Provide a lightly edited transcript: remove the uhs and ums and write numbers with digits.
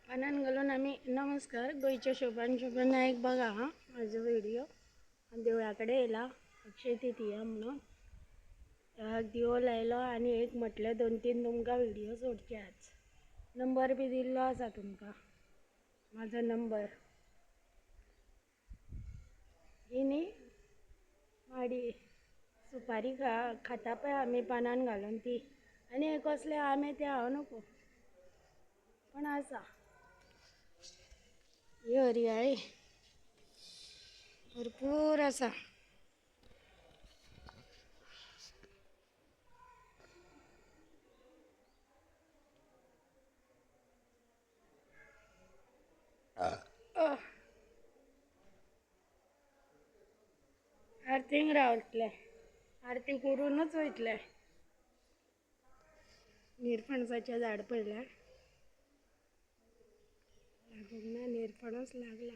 पानान घालून आम्ही नमस्कार गोयच्या शोभान नाईक बघा हा माझा व्हिडिओ देवळाकडे येला अक्षय तृतीया म्हणून दिवो लायलो आणि एक म्हटलं 2-3 तुमका व्हिडिओ सोडचे आज नंबर बी दिल्लो आसा तुमका माझा नंबर ही न्ही माडी सुपारी खाता पळय आमी पानान घालून ती आणि हे कसले आमे ते हांव नको पण आसा ही हरयाळी भरपूर आसा आरतींक रावतले आरती करूनच वयतले निरफणसाचें झाड पडल्यार लागूंक ना निरफणस लागला